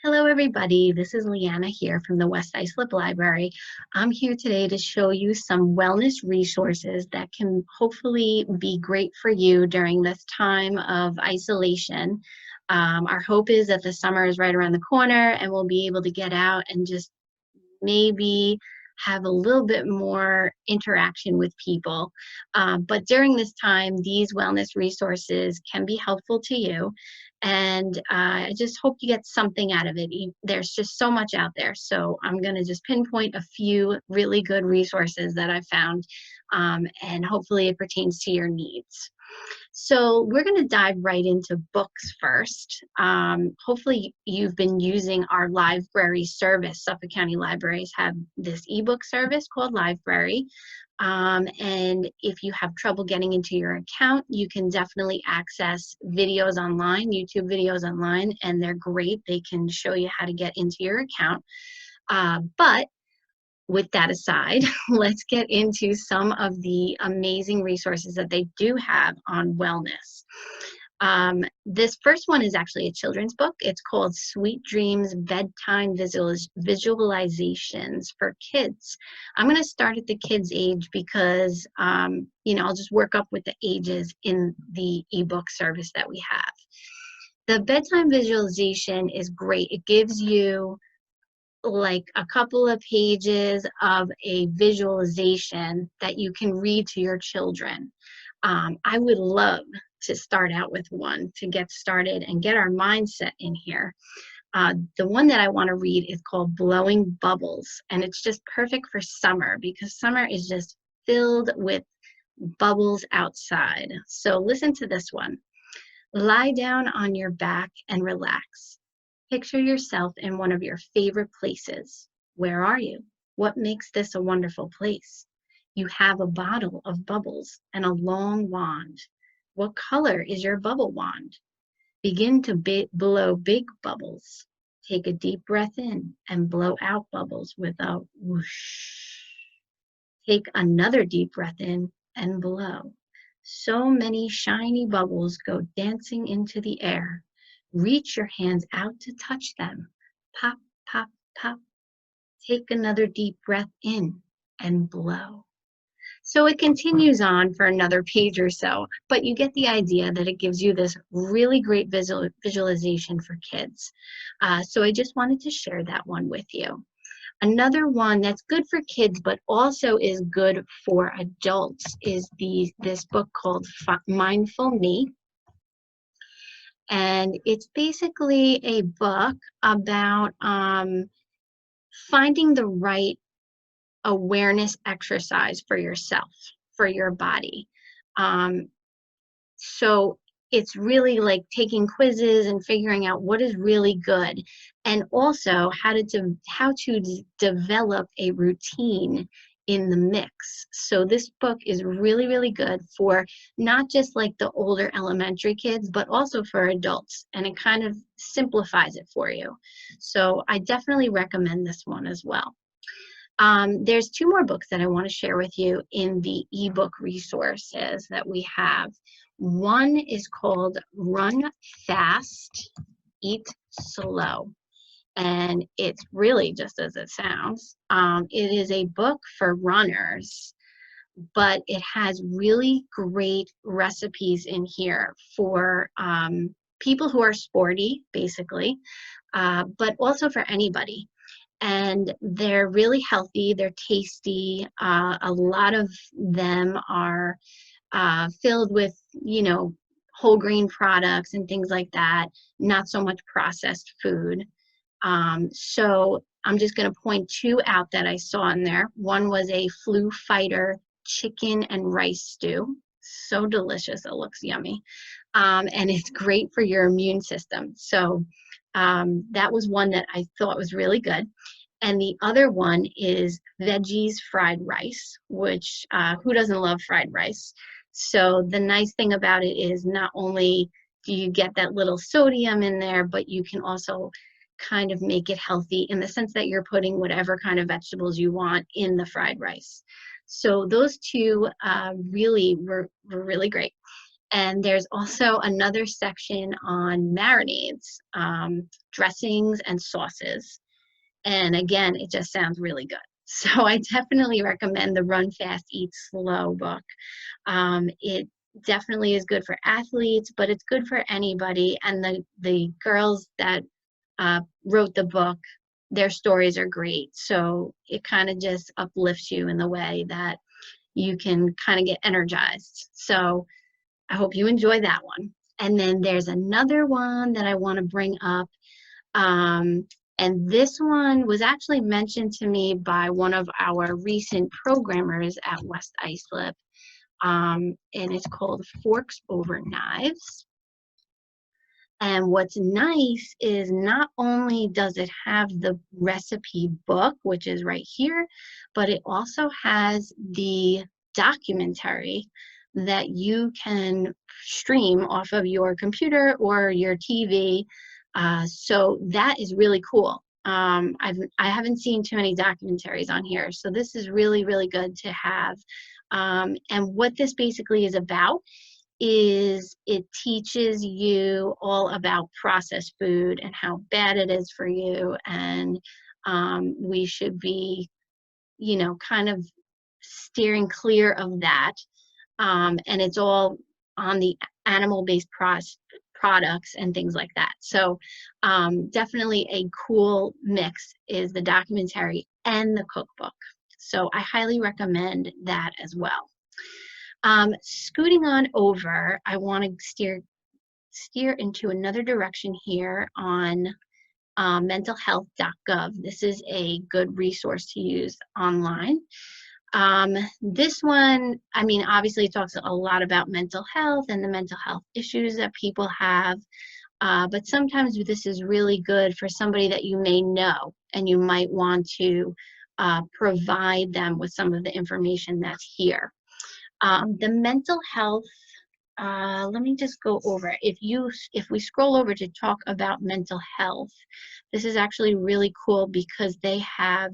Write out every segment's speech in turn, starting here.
Hello, everybody. This is Leanna here from the West Islip Library. I'm here today to show you some wellness resources that can hopefully be great for you during this time of isolation. Our hope is that the summer is right around the corner and we'll be able to get out and just maybe have a little bit more interaction with people. But during this time, these wellness resources can be helpful to you. And I just hope you get something out of it. There's just so much out there. So I'm going to just pinpoint a few really good resources that I found, and hopefully it pertains to your needs. So we're going to dive right into books first. Hopefully you've been using our library service. Suffolk County Libraries have this ebook service called Library. And if you have trouble getting into your account, you can definitely access videos online, YouTube videos online, and they're great. They can show you how to get into your account. But with that aside, let's get into some of the amazing resources that they do have on wellness. This first one is actually a children's book. It's called Sweet Dreams Bedtime Visualizations for Kids. I'm going to start at the kids' age because, I'll just work up with the ages in the ebook service that we have. The bedtime visualization is great. It gives you like a couple of pages of a visualization that you can read to your children. I would love to start out with one to get started and get our mindset in here. The one that I want to read is called Blowing Bubbles, and it's just perfect for summer because summer is just filled with bubbles outside. So listen to this one. Lie down on your back and relax. Picture yourself in one of your favorite places. Where are you? What makes this a wonderful place? You have a bottle of bubbles and a long wand. What color is your bubble wand? Begin to blow big bubbles. Take a deep breath in and blow out bubbles with a whoosh. Take another deep breath in and blow. So many shiny bubbles go dancing into the air. Reach your hands out to touch them. Pop, pop, pop. Take another deep breath in and blow. So it continues on for another page or so, but you get the idea that it gives you this really great visualization for kids. So I just wanted to share that one with you. Another one that's good for kids, but also is good for adults is this book called Mindful Me. And it's basically a book about finding the right awareness exercise for yourself, for your body. So it's really like taking quizzes and figuring out what is really good, and also how to develop a routine in the mix. So this book is really, really good for not just like the older elementary kids, but also for adults, and it kind of simplifies it for you. So I definitely recommend this one as well. There's two more books that I want to share with you in the ebook resources that we have. One is called Run Fast, Eat Slow. And it's really just as it sounds. It is a book for runners, but it has really great recipes in here for people who are sporty, basically, but also for anybody. And they're really healthy, they're tasty. A lot of them are filled with, whole grain products and things like that, not so much processed food. So I'm just going to point two out that I saw in there. One was a Flu Fighter chicken and rice stew. So delicious, it looks yummy. And it's great for your immune system. So that was one that I thought was really good. And the other one is veggies fried rice, which who doesn't love fried rice? So the nice thing about it is not only do you get that little sodium in there, but you can also kind of make it healthy in the sense that you're putting whatever kind of vegetables you want in the fried rice. So those two really were really great. And there's also another section on marinades, dressings, and sauces. And again, it just sounds really good. So I definitely recommend the Run Fast, Eat Slow book. It definitely is good for athletes, but it's good for anybody. And the girls that wrote the book, their stories are great. So it kind of just uplifts you in the way that you can kind of get energized. So I hope you enjoy that one. And then there's another one that I want to bring up. And this one was actually mentioned to me by one of our recent programmers at West Islip. And it's called Forks Over Knives. And what's nice is not only does it have the recipe book, which is right here, but it also has the documentary that you can stream off of your computer or your TV. So that is really cool. I haven't seen too many documentaries on here, so this is really, really good to have. And what this basically is about is it teaches you all about processed food and how bad it is for you, and we should be, you know, kind of steering clear of that. And it's all on the animal-based products and things like that. So definitely a cool mix is the documentary and the cookbook. So I highly recommend that as well. Scooting on over, I want to steer into another direction here on mentalhealth.gov. This is a good resource to use online. This one, I mean, obviously it talks a lot about mental health and the mental health issues that people have, but sometimes this is really good for somebody that you may know, and you might want to provide them with some of the information that's here. The mental health, let me just go over it. If we scroll over to talk about mental health, this is actually really cool because they have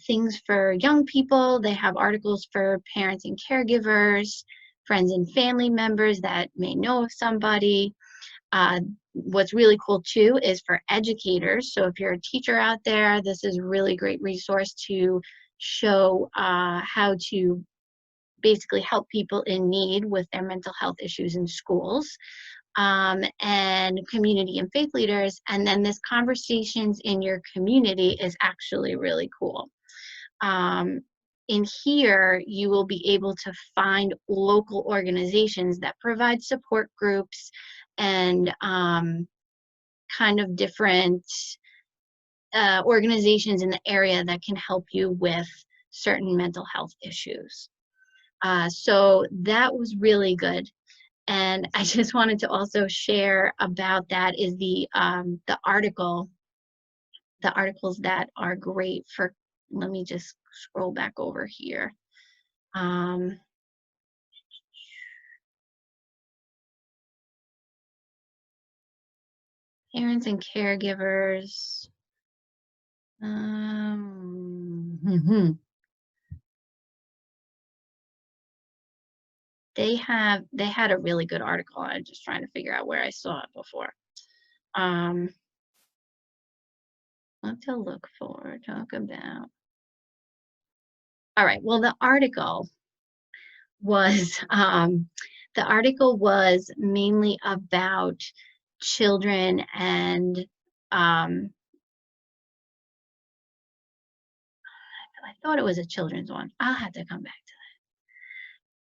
things for young people. They have articles for parents and caregivers, friends and family members that may know of somebody. What's really cool too is for educators. So if you're a teacher out there, this is a really great resource to show how to basically help people in need with their mental health issues in schools, and community and faith leaders. And then this conversations in your community is actually really cool. In here, you will be able to find local organizations that provide support groups and kind of different organizations in the area that can help you with certain mental health issues. So that was really good. And I just wanted to also share about that is the articles that are great for, let me just scroll back over here. Parents and caregivers. They had a really good article. I'm just trying to figure out where I saw it before. What to look for, talk about. All right, well, the article was mainly about children and I thought it was a children's one. I'll have to come back to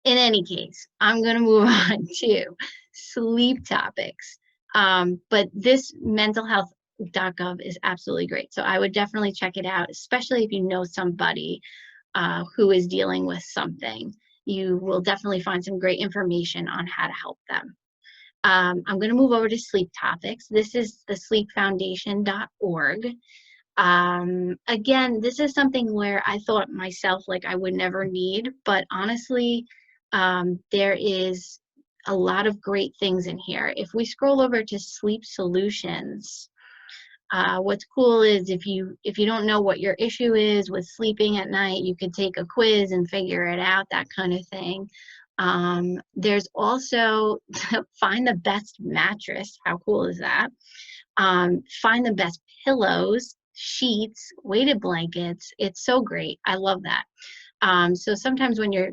that. In any case, I'm going to move on to sleep topics. But this mentalhealth.gov is absolutely great. So I would definitely check it out, especially if you know somebody who is dealing with something. You will definitely find some great information on how to help them. I'm going to move over to sleep topics. This is the sleepfoundation.org. Again, this is something where I thought myself like I would never need, but honestly, there is a lot of great things in here. If we scroll over to sleep solutions, what's cool is if you don't know what your issue is with sleeping at night, you could take a quiz and figure it out, that kind of thing. There's also find the best mattress. How cool is that? Find the best pillows, sheets, weighted blankets. It's so great. I love that. So sometimes when your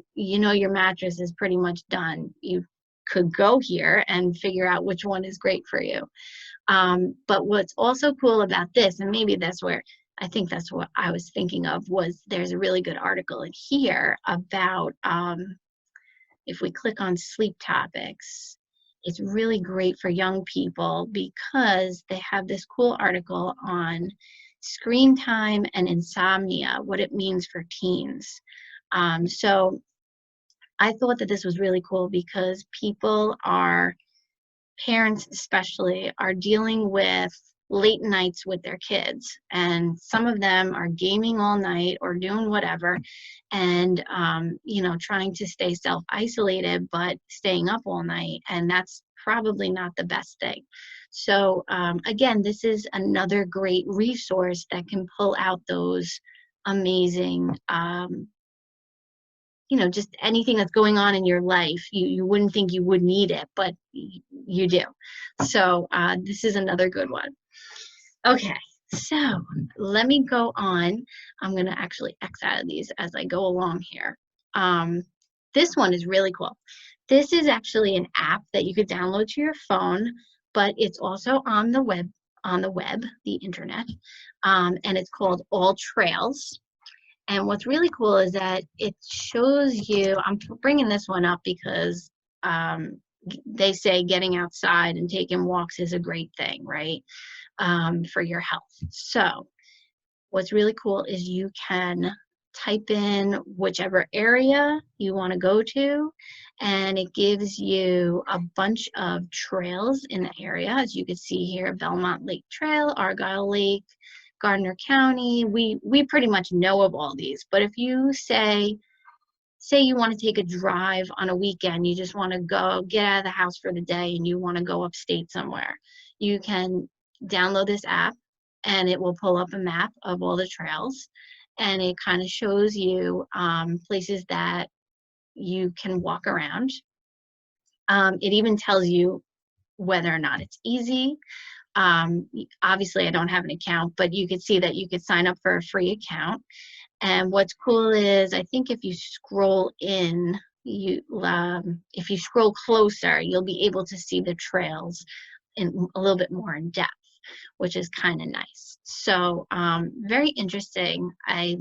mattress is pretty much done, you could go here and figure out which one is great for you. But what's also cool about this, and maybe that's where I think that's what I was thinking of, was there's a really good article in here about, if we click on sleep topics, it's really great for young people because they have this cool article on screen time and insomnia, what it means for teens. So I thought that this was really cool because parents especially, are dealing with late nights with their kids, and some of them are gaming all night or doing whatever, and trying to stay self-isolated but staying up all night, and that's probably not the best thing. So again, this is another great resource that can pull out those amazing just anything that's going on in your life. You wouldn't think you would need it, but you do. So this is another good one. Okay, so let me go on. I'm going to actually X out of these as I go along here. This one is really cool. This is actually an app that you could download to your phone, but it's also on the web, the internet, and it's called All Trails. And what's really cool is that it shows you, I'm bringing this one up because they say getting outside and taking walks is a great thing, right, for your health. So what's really cool is you can type in whichever area you want to go to, and it gives you a bunch of trails in the area. As you can see here, Belmont Lake Trail, Argyle Lake, Gardner County. We pretty much know of all these, but if you say you want to take a drive on a weekend, you just want to go get out of the house for the day and you want to go upstate somewhere, you can download this app and it will pull up a map of all the trails, and it kind of shows you places that you can walk around. It even tells you whether or not it's easy. Obviously I don't have an account, but you could see that you could sign up for a free account. And what's cool is, I think if you scroll in, if you scroll closer, you'll be able to see the trails in a little bit more in depth, which is kind of nice. So very interesting. I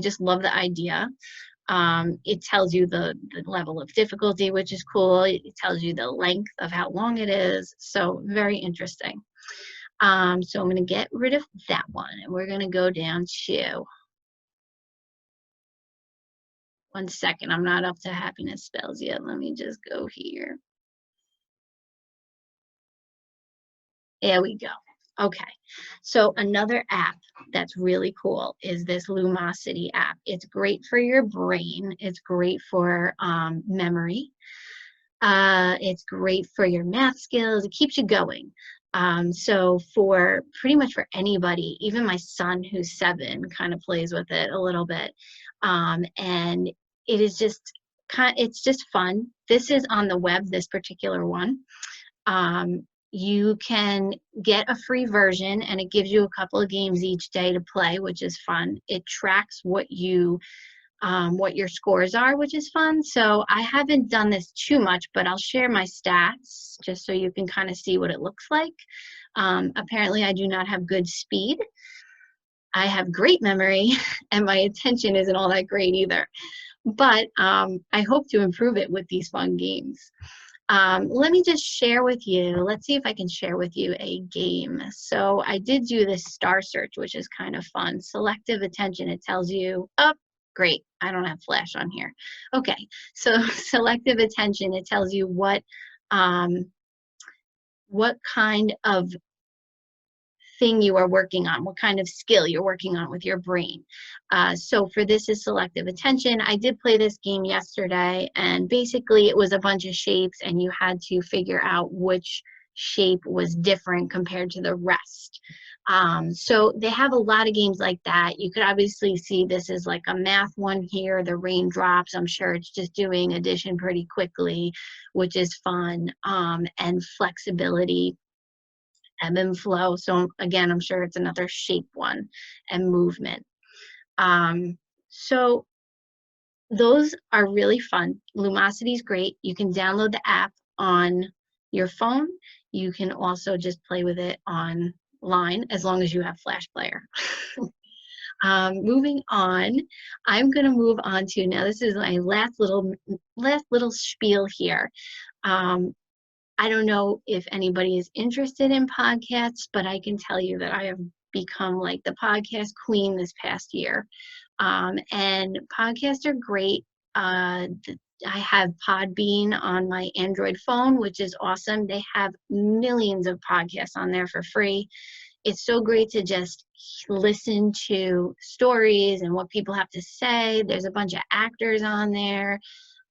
just love the idea. It tells you the level of difficulty, which is cool. It tells you the length of how long it is. So very interesting. So I'm going to get rid of that one, and we're going to go down to, one second, I'm not up to happiness spells yet. Let me just go here. There we go. Okay, so another app that's really cool is this Lumosity app. It's great for your brain. It's great for memory. It's great for your math skills. It keeps you going. So for pretty much for anybody, even my son who's 7 kind of plays with it a little bit. And it is just it's just fun. This is on the web, this particular one. You can get a free version and it gives you a couple of games each day to play, which is fun. It tracks what your scores are, which is fun. So I haven't done this too much, but I'll share my stats just so you can kind of see what it looks like. Apparently I do not have good speed. I have great memory and my attention isn't all that great either. But I hope to improve it with these fun games. Let me just share with you, let's see if I can share with you a game. So I did do this star search, which is kind of fun. Selective attention, it tells you, oh, great, I don't have flash on here. Okay, so selective attention, it tells you what kind of thing you are working on, what kind of skill you're working on with your brain. So for this is selective attention. I did play this game yesterday, and basically it was a bunch of shapes and you had to figure out which shape was different compared to the rest. So they have a lot of games like that. You could obviously see this is like a math one here, the raindrops. I'm sure it's just doing addition pretty quickly, which is fun, and flexibility, ebb and flow. So again, I'm sure it's another shape one, and movement. So those are really fun. Lumosity is great. You can download the app on your phone. You can also just play with it online as long as you have Flash Player. Moving on, I'm going to move on to, now this is my last little spiel here. I don't know if anybody is interested in podcasts, but I can tell you that I have become like the podcast queen this past year. And podcasts are great. I have Podbean on my Android phone, which is awesome. They have millions of podcasts on there for free. It's so great to just listen to stories and what people have to say. There's a bunch of actors on there.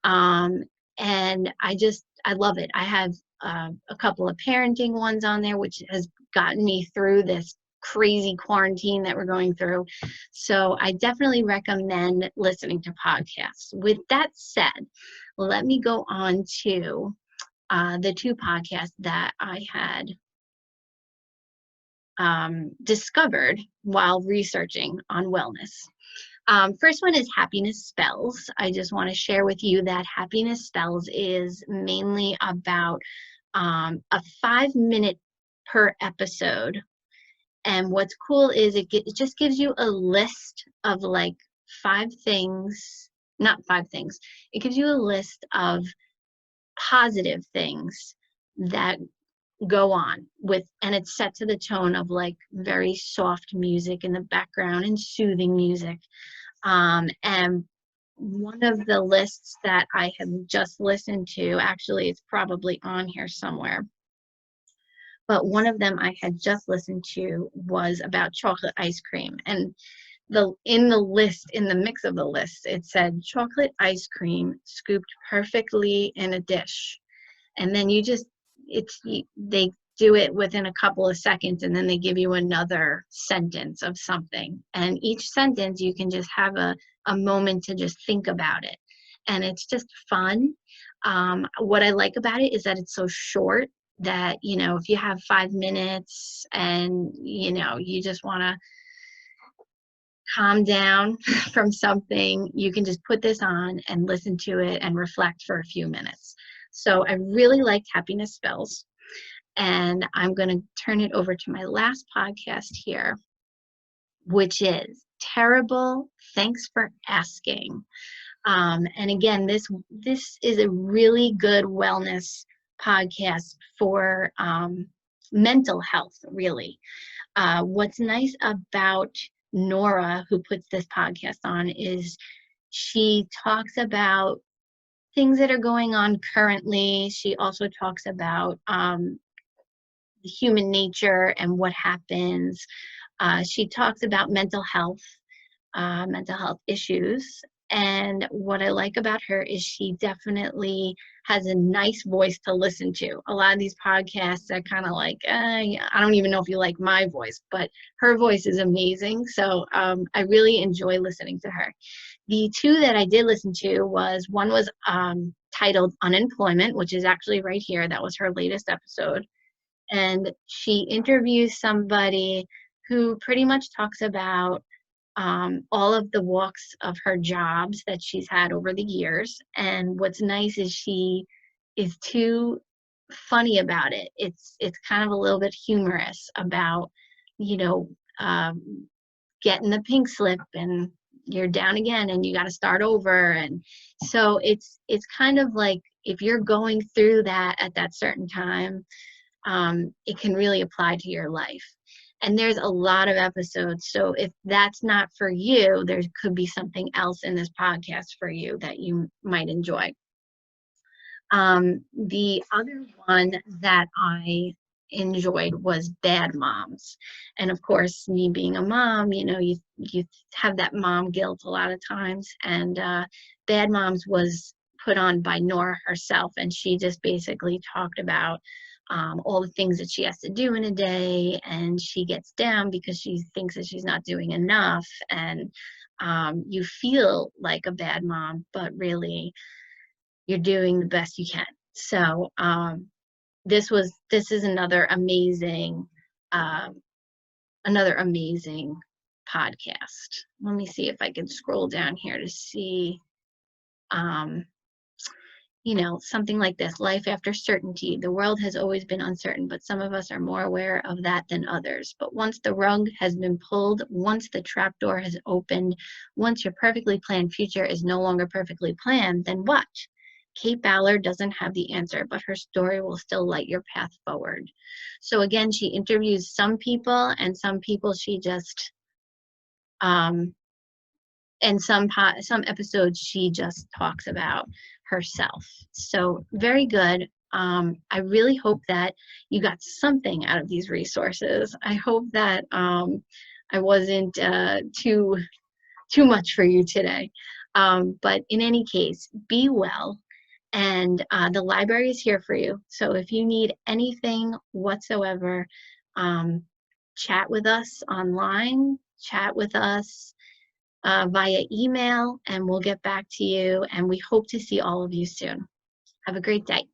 And I love it. I have a couple of parenting ones on there, which has gotten me through this crazy quarantine that we're going through. So I definitely recommend listening to podcasts. With that said, let me go on to the two podcasts that I had discovered while researching on wellness. First one is Happiness Spells. I just want to share with you that Happiness Spells is mainly about a 5-minute per episode. And what's cool is it just gives you a list of like 5 things, not 5 things. It gives you a list of positive things that go on with, and it's set to the tone of like very soft music in the background and soothing music. And one of the lists that I have just listened to, actually it's probably on here somewhere, but one of them I had just listened to was about chocolate ice cream. And in the mix of the list, it said chocolate ice cream scooped perfectly in a dish. And then they do it within a couple of seconds, and then they give you another sentence of something. And each sentence you can just have a moment to just think about it. And it's just fun. What I like about it is that it's so short that, if you have 5 minutes and, you just want to calm down from something, you can just put this on and listen to it and reflect for a few minutes. So I really liked Happiness Spells. And I'm going to turn it over to my last podcast here, which is Terrible, Thanks for Asking. And again, this is a really good wellness podcast for mental health, really. What's nice about Nora, who puts this podcast on, is she talks about things that are going on currently. She also talks about human nature and what happens. She talks about mental health issues. And what I like about her is she definitely has a nice voice to listen to. A lot of these podcasts are kind of like, I don't even know if you like my voice, but her voice is amazing. So I really enjoy listening to her. The two that I did listen to one was titled Unemployment, which is actually right here. That was her latest episode. And she interviews somebody who pretty much talks about all of the walks of her jobs that she's had over the years. And what's nice is she is too funny about it. It's kind of a little bit humorous about, getting the pink slip and you're down again and you got to start over. And so it's kind of like if you're going through that at that certain time, it can really apply to your life. And there's a lot of episodes. So if that's not for you, there could be something else in this podcast for you that you might enjoy. The other one that I enjoyed was Bad Moms. And of course, me being a mom, you have that mom guilt a lot of times. And Bad Moms was put on by Nora herself. And she just basically talked about all the things that she has to do in a day, and she gets down because she thinks that she's not doing enough, and you feel like a bad mom, but really you're doing the best you can. So this is another amazing podcast. Let me see if I can scroll down here to see something like this: life after certainty. The world has always been uncertain, but some of us are more aware of that than others. But once the rug has been pulled, once the trapdoor has opened, once your perfectly planned future is no longer perfectly planned, then what? Kate Ballard doesn't have the answer, but her story will still light your path forward. So again, she interviews some people, and some people she just and some episodes she just talks about herself. So very good. I really hope that you got something out of these resources. I hope that I wasn't too much for you today. But in any case, be well. And the library is here for you. So if you need anything whatsoever, chat with us online, chat with us via email, and we'll get back to you. And we hope to see all of you soon. Have a great day.